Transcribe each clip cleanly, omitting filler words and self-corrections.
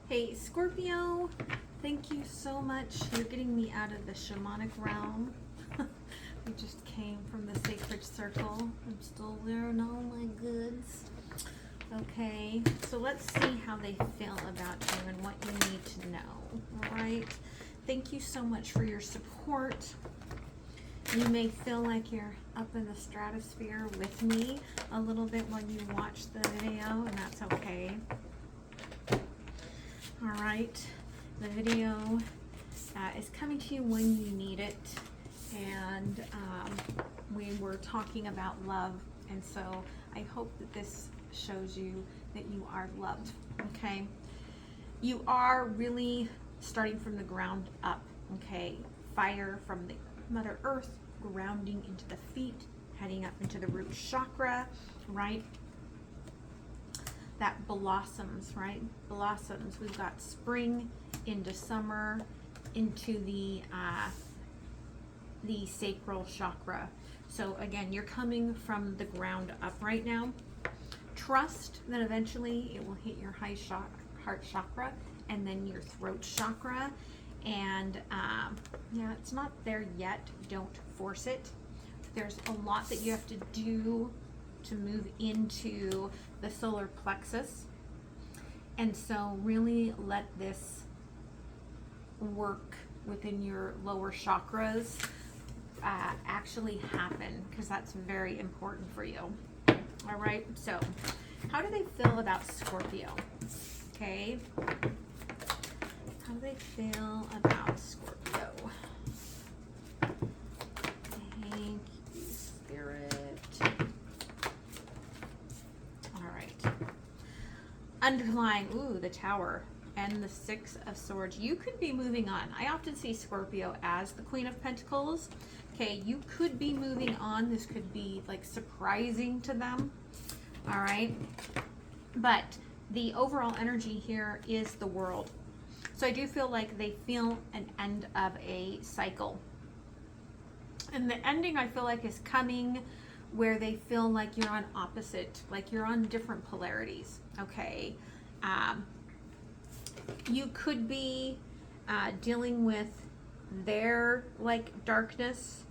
Hey, Scorpio, thank you so much. You're getting me out of the shamanic realm. We just came from the sacred circle. I'm still wearing all my goods. Okay, so let's see how they feel about you and what you need to know. All right, thank you so much for your support. You may feel like you're up in the stratosphere with me a little bit when you watch the video, and that's okay. All right, the video is coming to you when you need it, and we were talking about love, and so I hope that this shows you that you are loved. Okay, you are really starting from the ground up. Okay, fire from the Mother Earth, grounding into the feet, heading up into the root chakra, right? That blossoms, right? Blossoms. We've got spring into summer, into the sacral chakra. So again, you're coming from the ground up right now. Trust that eventually it will hit your heart chakra and then your throat chakra. And yeah, it's not there yet. Don't force it. There's a lot that you have to do to move into the solar plexus, and so really let this work within your lower chakras actually happen, because that's very important for you. All right, so how do they feel about Scorpio? Okay, how do they feel about Scorpio? Thank you, Spirit. Underlying, ooh, the Tower and the Six of Swords. You could be moving on. I often see Scorpio as the Queen of Pentacles. Okay, you could be moving on. This could be like surprising to them. All right, but the overall energy here is the World. So I do feel like they feel an end of a cycle, and the ending I feel like is coming where they feel like you're on opposite, like you're on different polarities. Okay, you could be dealing with their like darkness,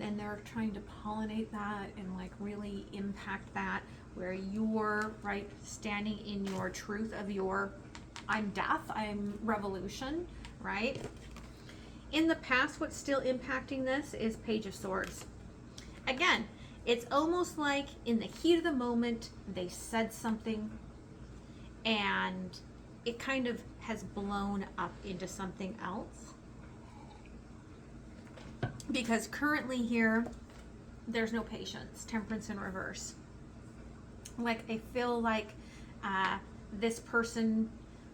and they're trying to pollinate that and like really impact that, where you're right standing in your truth of your I'm death, I'm revolution, right? In the past, what's still impacting this is Page of Swords. Again, it's almost like in the heat of the moment, they said something and it kind of has blown up into something else. Because currently here, there's no patience, Temperance in reverse. Like I feel like this person,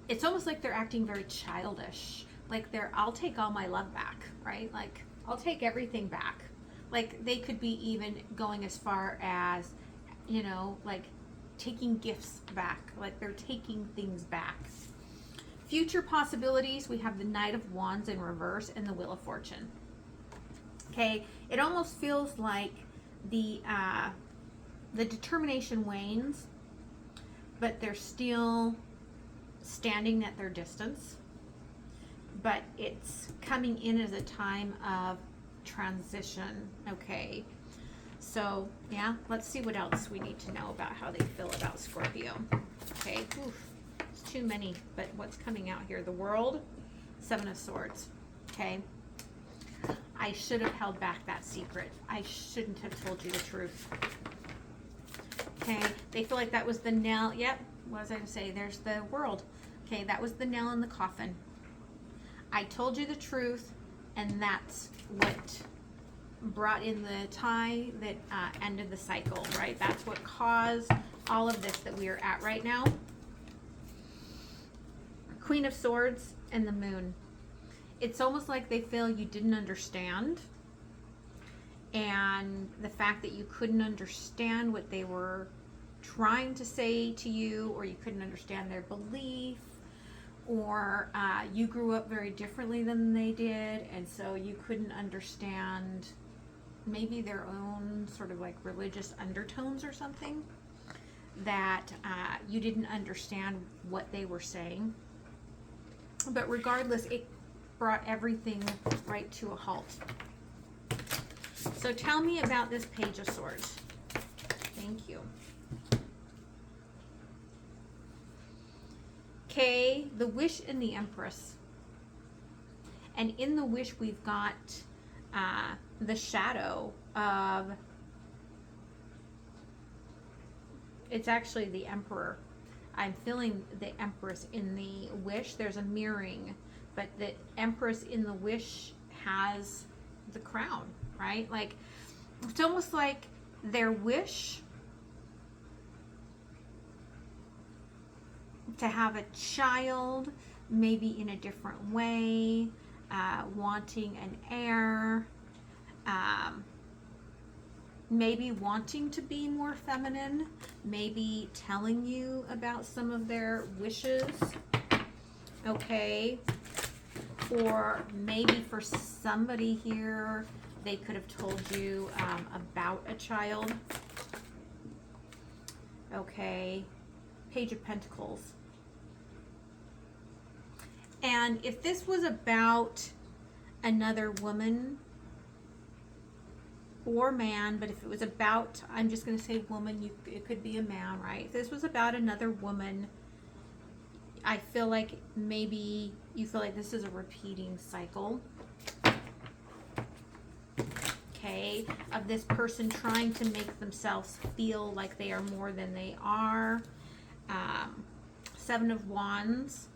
it's almost like they're acting very childish. Like I'll take all my love back, right? Like I'll take everything back. Like they could be even going as far as, you know, like taking gifts back. Like they're taking things back. Future possibilities, we have the Knight of Wands in reverse and the Wheel of Fortune. Okay, it almost feels like the determination wanes, but they're still standing at their distance. But it's coming in as a time of transition. Okay, so yeah, let's see what else we need to know about how they feel about Scorpio. Okay, oof, it's too many, but what's coming out here? The World, Seven of Swords. Okay, I should have held back that secret. I shouldn't have told you the truth. Okay, they feel like that was the nail. Yep, what was I going to say? There's the World. Okay, that was the nail in the coffin. I told you the truth, and that's what brought in the tie that ended the cycle, right? That's what caused all of this that we are at right now. Queen of Swords and the Moon. It's almost like they feel you didn't understand, and the fact that you couldn't understand what they were trying to say to you, or you couldn't understand their belief, or you grew up very differently than they did, and so you couldn't understand maybe their own sort of like religious undertones or something, that you didn't understand what they were saying. But regardless, it brought everything right to a halt. So tell me about this Page of Swords. Thank you. Okay, the Wish and the Empress. And in the Wish, we've got the shadow of, it's actually the Emperor. I'm feeling the Empress in the Wish. There's a mirroring, but the Empress in the Wish has the crown, right? Like, it's almost like their wish to have a child, maybe in a different way, wanting an heir, maybe wanting to be more feminine, maybe telling you about some of their wishes, okay? Or maybe for somebody here, they could have told you about a child, okay? Page of Pentacles. And if this was about another woman or man, but if it was about, I'm just going to say woman, it could be a man, right? If this was about another woman, I feel like maybe you feel like this is a repeating cycle, okay, of this person trying to make themselves feel like they are more than they are. Seven of Wands.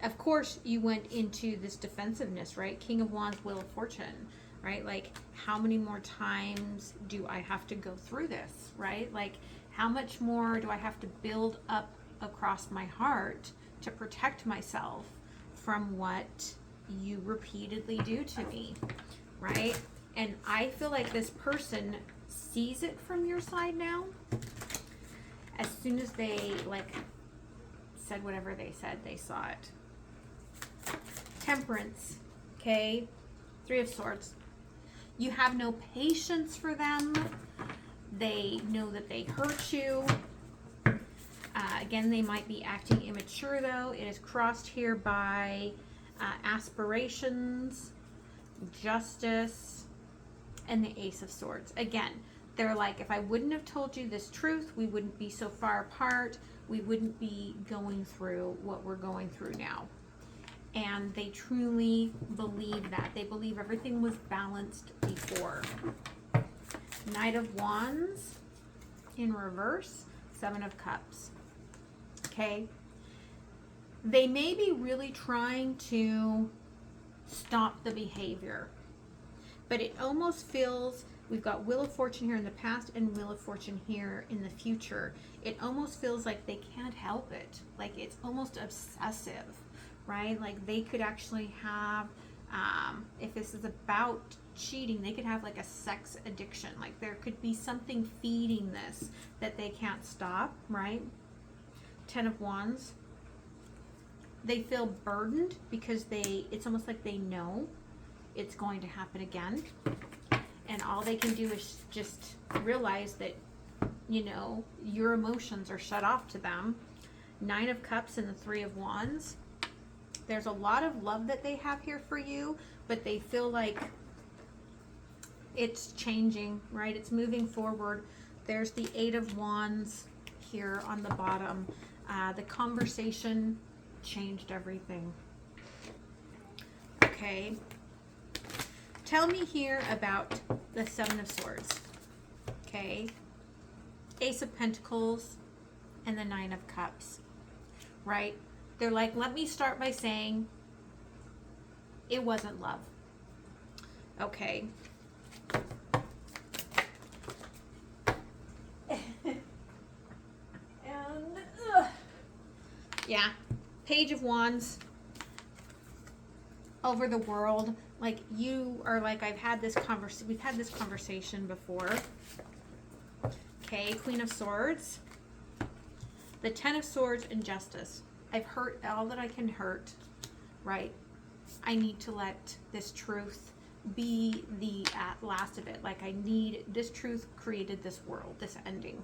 Of course, you went into this defensiveness, right? King of Wands, Wheel of Fortune, right? Like, how many more times do I have to go through this, right? Like, how much more do I have to build up across my heart to protect myself from what you repeatedly do to me, right? And I feel like this person sees it from your side now. As soon as they, like, said whatever they said, they saw it. Temperance, okay? Three of Swords. You have no patience for them. They know that they hurt you. Again, they might be acting immature, though. It is crossed here by aspirations, justice, and the Ace of Swords. Again, they're like, if I wouldn't have told you this truth, we wouldn't be so far apart. We wouldn't be going through what we're going through now. And they truly believe that. They believe everything was balanced before. Knight of Wands in reverse, Seven of Cups. Okay? They may be really trying to stop the behavior, but it almost feels, we've got Wheel of Fortune here in the past and Wheel of Fortune here in the future. It almost feels like they can't help it. Like, it's almost obsessive, right? Like, they could actually have, if this is about cheating, they could have like a sex addiction. Like, there could be something feeding this that they can't stop, right? Ten of Wands. They feel burdened because it's almost like they know it's going to happen again. And all they can do is just realize that, you know, your emotions are shut off to them. Nine of Cups and the Three of Wands. There's a lot of love that they have here for you, but they feel like it's changing, right? It's moving forward. There's the Eight of Wands here on the bottom. The conversation changed everything. Okay. Tell me here about the Seven of Swords. Okay. Ace of Pentacles and the Nine of Cups. Right? They're like, let me start by saying it wasn't love. Okay. And yeah, Page of Wands over the world. Like, you are like, we've had this conversation before. Okay, Queen of Swords. The Ten of Swords and Justice. I've hurt all that I can hurt, right? I need to let this truth be the last of it. Like, I need, this truth created this world, this ending.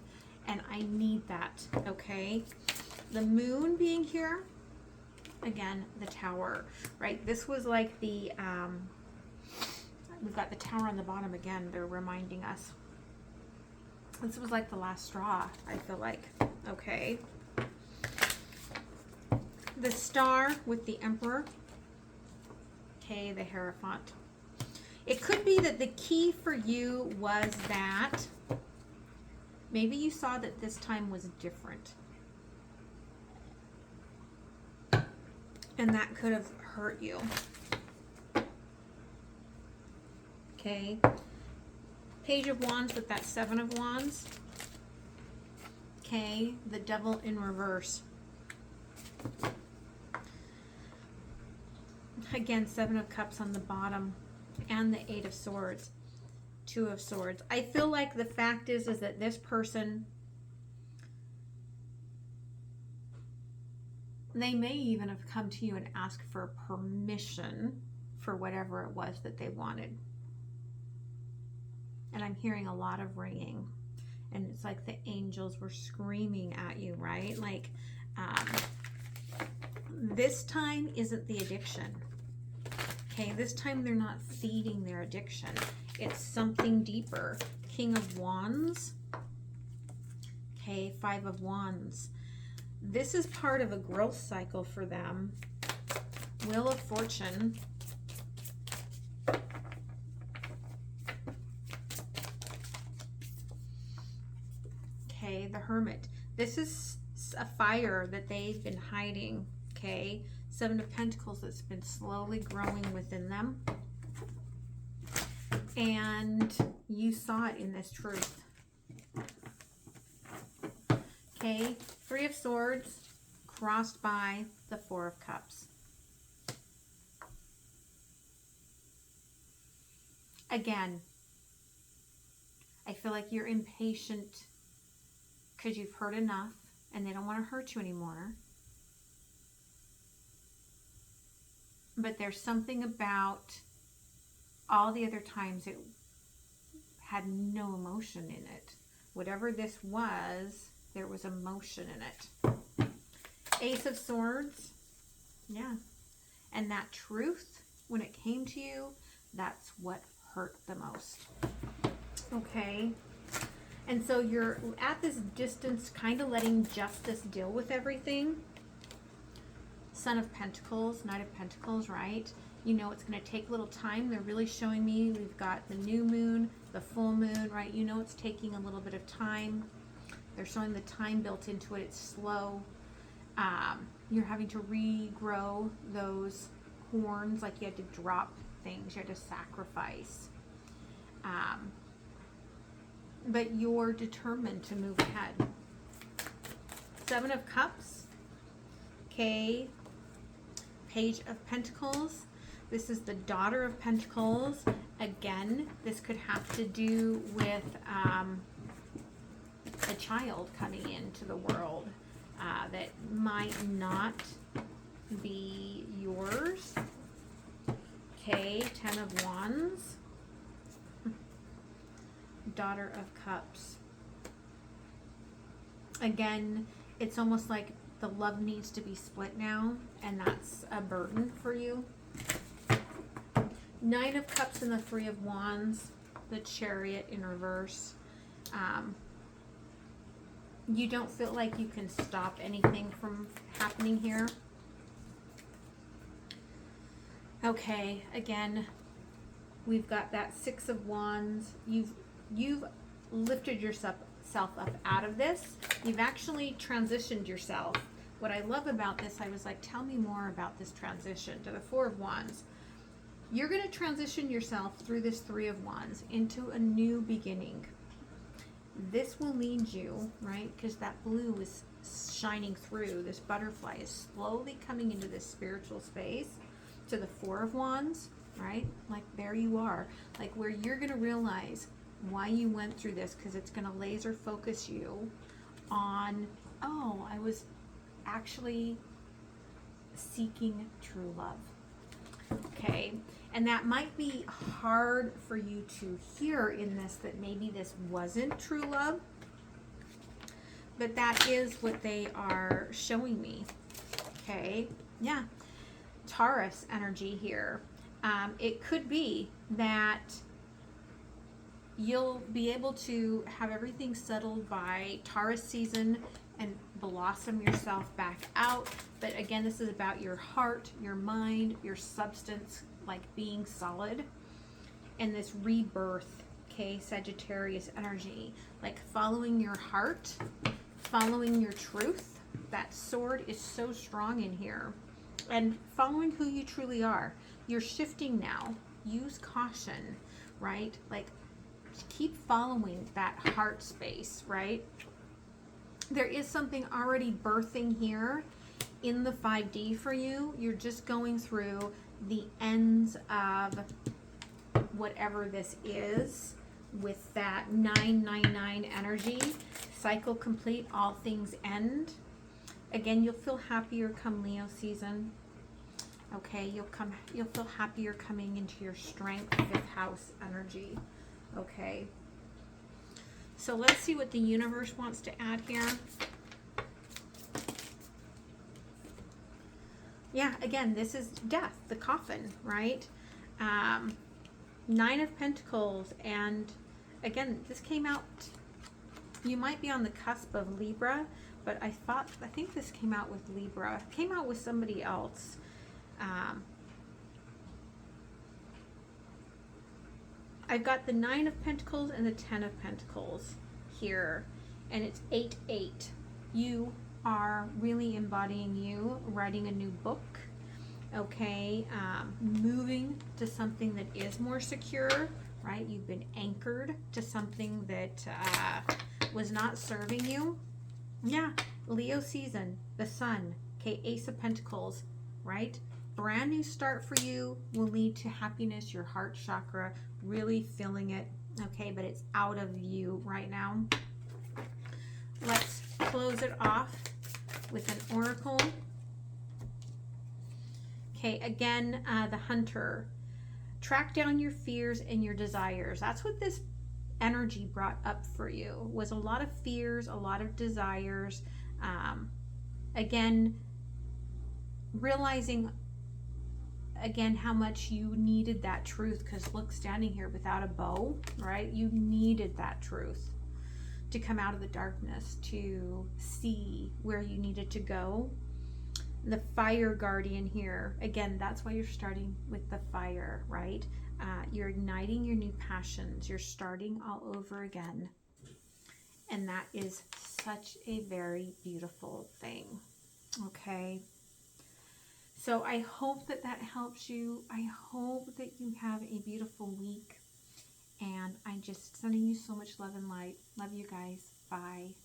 And I need that, okay? The Moon being here, again, the Tower, right? This was like the, we've got the Tower on the bottom again. They're reminding us. This was like the last straw, I feel like. Okay. The Star with the Emperor. Okay, the Hierophant. It could be that the key for you was that maybe you saw that this time was different. And that could have hurt you. Okay. Page of Wands with that Seven of Wands. Okay. The Devil in reverse. Again, Seven of Cups on the bottom. And the Eight of Swords. Two of Swords. I feel like the fact is that this person, they may even have come to you and asked for permission for whatever it was that they wanted. And I'm hearing a lot of ringing. And it's like the angels were screaming at you, right? Like, this time isn't the addiction. Okay, this time they're not feeding their addiction. It's something deeper. King of Wands. Okay, Five of Wands. This is part of a growth cycle for them. Wheel of Fortune. Okay, the Hermit. This is a fire that they've been hiding. Okay, Seven of Pentacles that's been slowly growing within them. And you saw it in this truth. Okay, Three of Swords crossed by the Four of Cups. Again, I feel like you're impatient because you've heard enough and they don't want to hurt you anymore. But there's something about all the other times it had no emotion in it. Whatever this was, there was emotion in it. Ace of Swords. Yeah. And that truth, when it came to you, that's what hurt the most. Okay. And so you're at this distance, kind of letting justice deal with everything. Son of Pentacles, Knight of Pentacles, right? You know it's going to take a little time. They're really showing me we've got the new moon, the full moon, right? You know it's taking a little bit of time. They're showing the time built into it. It's slow. You're having to regrow those horns, like you had to drop things. You had to sacrifice. But you're determined to move ahead. Seven of Cups. Okay. Page of Pentacles. This is the Daughter of Pentacles. Again, this could have to do with a child coming into the world that might not be yours. Okay, Ten of Wands. Daughter of Cups. Again, it's almost like the love needs to be split now, and that's a burden for you. Nine of Cups and the Three of Wands, the Chariot in reverse. You don't feel like you can stop anything from happening here. Okay, again, we've got that Six of Wands. You've lifted yourself up out of this. You've actually transitioned yourself. What I love about this, I was like, tell me more about this transition to the Four of Wands. You're going to transition yourself through this Three of Wands into a new beginning. This will lead you, right? Because that blue is shining through. This butterfly is slowly coming into this spiritual space to the Four of Wands, right? Like there you are. Like where you're going to realize why you went through this, because it's going to laser focus you on, oh, I was actually seeking true love. Okay, and that might be hard for you to hear in this, that maybe this wasn't true love, but that is what they are showing me. Okay, Yeah. Taurus energy here. It could be that you'll be able to have everything settled by Taurus season and blossom yourself back out. But again, this is about your heart, your mind, your substance, like being solid, and this rebirth, okay, Sagittarius energy, like following your heart, following your truth. That sword is so strong in here. And following who you truly are. You're shifting now. Use caution, right? Like, keep following that heart space, right? There is something already birthing here in the 5D for you. You're just going through the ends of whatever this is with that 999 energy. Cycle complete, all things end. Again, you'll feel happier come Leo season. Okay, you'll feel happier coming into your strength, 5th house energy. Okay. So let's see what the universe wants to add here. Yeah, again, this is death, the coffin, right? 9 of Pentacles, and again, this came out, you might be on the cusp of Libra, but I think this came out with Libra. It came out with somebody else. I've got the 9 of Pentacles and the 10 of Pentacles here, and it's 8-8. You are really embodying you, writing a new book, okay, moving to something that is more secure, right? You've been anchored to something that was not serving you. Yeah, Leo season, the sun, okay, Ace of Pentacles, right? Brand new start for you will lead to happiness, your heart chakra, really feeling it, okay, but it's out of you right now. Let's close it off with an oracle. Okay, again, the hunter. Track down your fears and your desires. That's what this energy brought up for you, was a lot of fears, a lot of desires. Again, realizing again how much you needed that truth, because look, standing here without a bow, right? You needed that truth to come out of the darkness, to see where you needed to go. The fire guardian here, again, that's why you're starting with the fire, right? You're igniting your new passions. You're starting all over again. And that is such a very beautiful thing. Okay. So I hope that that helps you. I hope that you have a beautiful week. And I'm just sending you so much love and light. Love you guys. Bye.